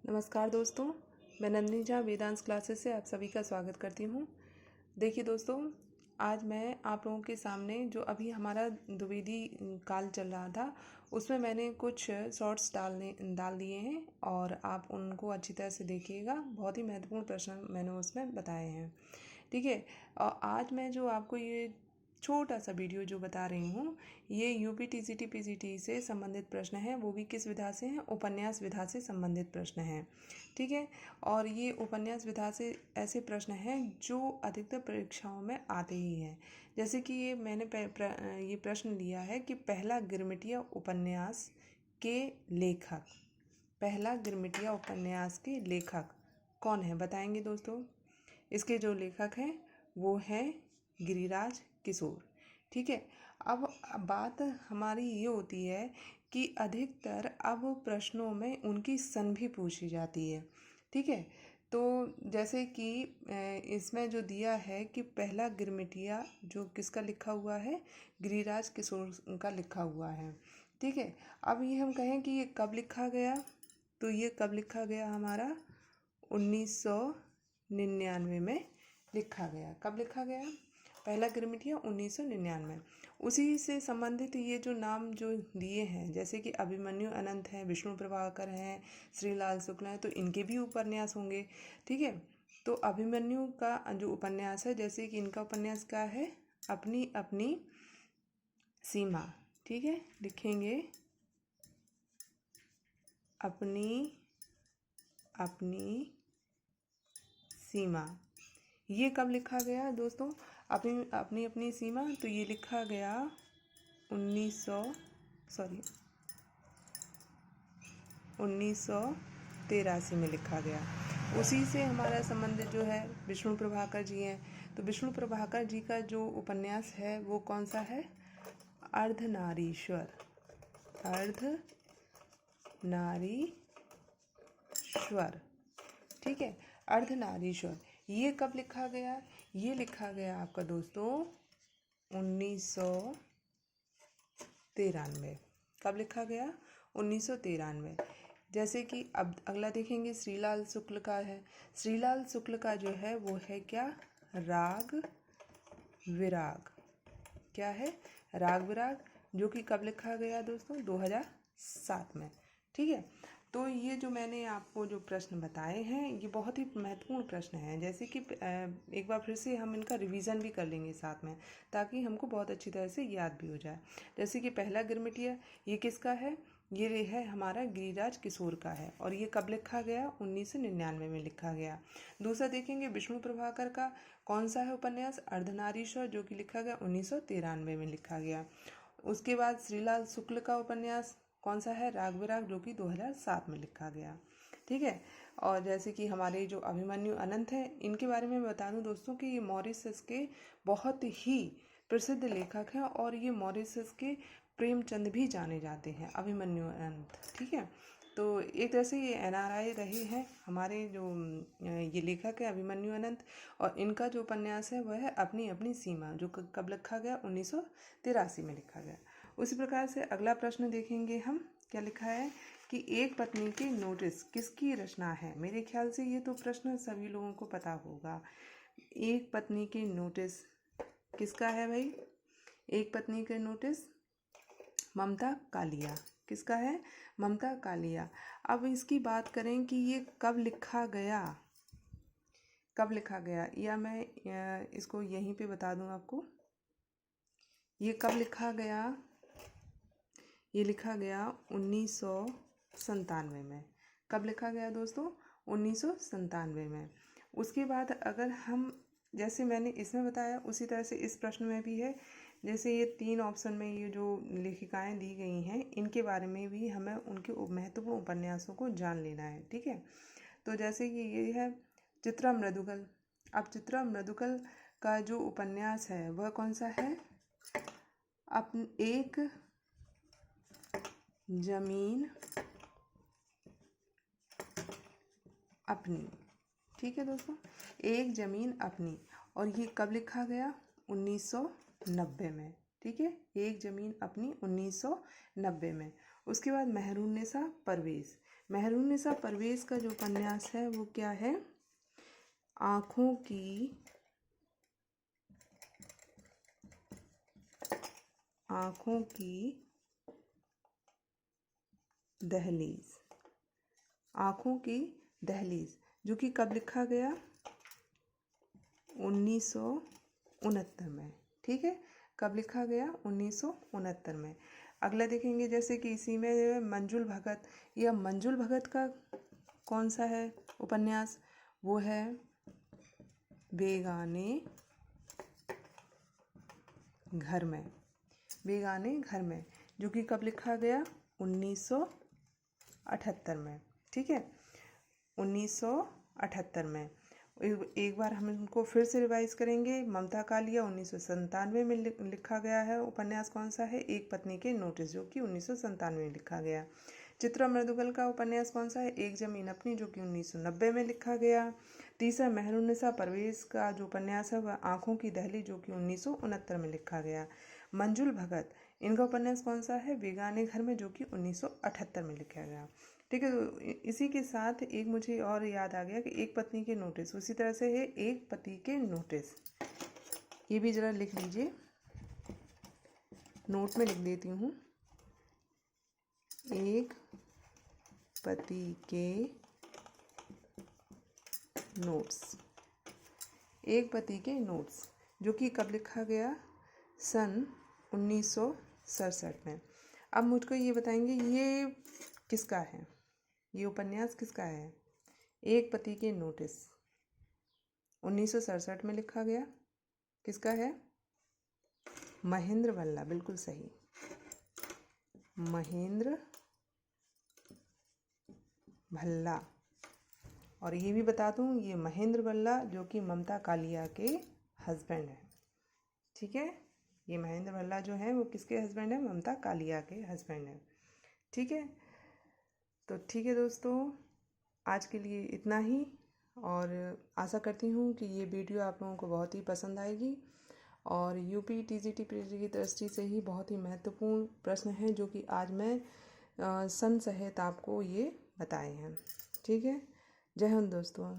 नमस्कार दोस्तों, मैं नंदिनी झा वेदांश क्लासेस से आप सभी का स्वागत करती हूँ। देखिए दोस्तों, आज मैं आप लोगों के सामने जो अभी हमारा द्विवेदी काल चल रहा था उसमें मैंने कुछ शॉर्ट्स डाल दिए हैं और आप उनको अच्छी तरह से देखिएगा। बहुत ही महत्वपूर्ण प्रश्न मैंने उसमें बताए हैं, ठीक है। और आज मैं जो आपको ये छोटा सा वीडियो जो बता रही हूँ, ये यूपी टीजीटी पीजीटी से संबंधित प्रश्न है। वो भी किस विधा से हैं? उपन्यास विधा से संबंधित प्रश्न हैं, ठीक है। और ये उपन्यास विधा से ऐसे प्रश्न हैं जो अधिकतर परीक्षाओं में आते ही हैं। जैसे कि ये मैंने ये प्रश्न लिया है कि पहला गिरमिटिया उपन्यास के लेखक, पहला गिरमिटिया उपन्यास के लेखक कौन है? बताएंगे दोस्तों। इसके जो लेखक हैं वो हैं गिरिराज किशोर, ठीक है। अब बात हमारी ये होती है कि अधिकतर अब प्रश्नों में उनकी सन भी पूछी जाती है, ठीक है। तो जैसे कि इसमें जो दिया है कि पहला गिरमिटिया जो किसका लिखा हुआ है, गिरिराज किशोर का लिखा हुआ है, ठीक है। अब ये हम कहें कि ये कब लिखा गया, तो ये कब लिखा गया हमारा 1999 में लिखा गया। कब लिखा गया? पहला गिरमिटिया 1999। उसी से संबंधित ये जो नाम जो दिए हैं, जैसे कि अभिमन्यु अनंत हैं, विष्णु प्रभाकर हैं, श्रीलाल शुक्ला हैं, तो इनके भी उपन्यास होंगे, ठीक है। तो अभिमन्यु का जो उपन्यास है, जैसे कि इनका उपन्यास क्या है, अपनी अपनी सीमा, ठीक है। लिखेंगे अपनी अपनी सीमा। ये कब लिखा गया दोस्तों? अपनी अपनी अपनी सीमा, तो ये लिखा गया 1983 में लिखा गया। उसी से हमारा संबंध जो है विष्णु प्रभाकर जी हैं। तो विष्णु प्रभाकर जी का जो उपन्यास है वो कौन सा है? अर्धनारीश्वर, अर्धनारीश्वर, ठीक है। अर्धनारीश्वर ये कब लिखा गया? ये लिखा गया आपका दोस्तों 1993। कब लिखा गया? 1993। जैसे कि अब अगला देखेंगे, श्रीलाल शुक्ल का है। श्रीलाल शुक्ल का जो है वो है क्या? राग विराग। क्या है? राग विराग, जो कि कब लिखा गया दोस्तों? 2007 में, ठीक है। तो ये जो मैंने आपको जो प्रश्न बताए हैं ये बहुत ही महत्वपूर्ण प्रश्न हैं। जैसे कि एक बार फिर से हम इनका रिवीजन भी कर लेंगे साथ में, ताकि हमको बहुत अच्छी तरह से याद भी हो जाए। जैसे कि पहला गिरमिटिया ये किसका है? ये है हमारा गिरिराज किशोर का है, और ये कब लिखा गया? 1999 में लिखा गया। दूसरा देखेंगे विष्णु प्रभाकर का कौन सा है उपन्यास? अर्धनारीश्वर, जो कि लिखा गया 1993 में लिखा गया। उसके बाद श्रीलाल शुक्ल का उपन्यास कौन सा है? राग विराग, जो कि 2007 में लिखा गया, ठीक है। और जैसे कि हमारे जो अभिमन्यु अनंत हैं, इनके बारे में बता दूं दोस्तों कि ये मॉरिशस के बहुत ही प्रसिद्ध लेखक हैं, और ये मॉरिशस के प्रेमचंद भी जाने जाते हैं, अभिमन्यु अनंत, ठीक है। तो एक तरह से ये एनआरआई रहे हैं हमारे जो ये लेखक है अभिमन्यु अनंत, और इनका जो उपन्यास है वह है अपनी अपनी सीमा, जो कब लिखा गया? 1983 में लिखा गया। उसी प्रकार से अगला प्रश्न देखेंगे हम, क्या लिखा है कि एक पत्नी के नोटिस किसकी रचना है? मेरे ख्याल से ये तो प्रश्न सभी लोगों को पता होगा। एक पत्नी के नोटिस किसका है भाई? एक पत्नी के नोटिस ममता कालिया। किसका है? ममता कालिया। अब इसकी बात करें कि ये कब लिखा गया, कब लिखा गया, या मैं इसको यहीं पे बता दूं आपको। ये कब लिखा गया? ये लिखा गया 1997 में। कब लिखा गया दोस्तों? 1997 में। उसके बाद अगर हम, जैसे मैंने इसमें बताया उसी तरह से इस प्रश्न में भी है। जैसे ये 3 ऑप्शन में ये जो लेखिकाएं दी गई हैं, इनके बारे में भी हमें उनके महत्वपूर्ण उपन्यासों को जान लेना है, ठीक है। तो जैसे कि ये है चित्रा मृदुकल। अब चित्रा मृदुकल का जो उपन्यास है वह कौन सा है? एक जमीन अपनी, ठीक है दोस्तों, एक जमीन अपनी। और ये कब लिखा गया? 1990 में, ठीक है। एक जमीन अपनी 1990 में। उसके बाद मेहरुन्निसा परवेज। मेहरुन्निसा परवेज़ का जो उपन्यास है वो क्या है? आँखों की दहलीज। आँखों की दहलीज, जो कि कब लिखा गया? 1969 में। ठीक है, कब लिखा गया? 1969 में। अगला देखेंगे जैसे कि इसी में मंजुल भगत, या मंजुल भगत का कौन सा है उपन्यास? वो है बेगाने घर में। बेगाने घर में, जो कि कब लिखा गया? 1978 में। ठीक है, 1978 में। एक बार हम इनको फिर से रिवाइज करेंगे। ममता कालिया 1997 में लिखा गया है उपन्यास कौन सा है? एक पत्नी के नोटिस, जो कि 1997 में लिखा गया। चित्रा मृदुगल का उपन्यास कौन सा है? एक जमीन अपनी, जो कि 1990 में लिखा गया। तीसरा मेहरुन्निसा परवेज़ का जो उपन्यास है वह आँखों की दहलीज, जो कि 1969 में लिखा गया। मंजुल भगत, इनका उपन्यास कौन सा है? बेगाने घर में, जो कि 1978 में लिखा गया। ठीक है, तो इसी के साथ एक मुझे और याद आ गया कि एक पत्नी के नोटिस, उसी तरह से है एक पति के नोटिस। ये भी ज़रा लिख लीजिए, नोट में लिख देती हूँ। एक पति के नोट्स, एक पति के नोट्स, जो कि कब लिखा गया? सन 1967 में। अब मुझको ये बताएंगे ये किसका है? ये उपन्यास किसका है? एक पति के नोटिस 1967 में लिखा गया। किसका है? महेंद्र भल्ला, बिल्कुल सही, महेंद्र भल्ला। और ये भी बता दूं, ये महेंद्र भल्ला जो कि ममता कालिया के हस्बैंड हैं। ठीक है, ये महेंद्र भल्ला जो है वो किसके हस्बैंड है? ममता कालिया के हस्बैंड हैं। ठीक है, तो ठीक है दोस्तों, आज के लिए इतना ही। और आशा करती हूँ कि ये वीडियो आप लोगों को बहुत ही पसंद आएगी। और यूपी टीजीटी पीजी की दृष्टि से ही बहुत ही महत्वपूर्ण प्रश्न हैं, जो कि आज मैं सन सहित आपको ये बताए हैं। ठीक है, जय हिंद दोस्तों।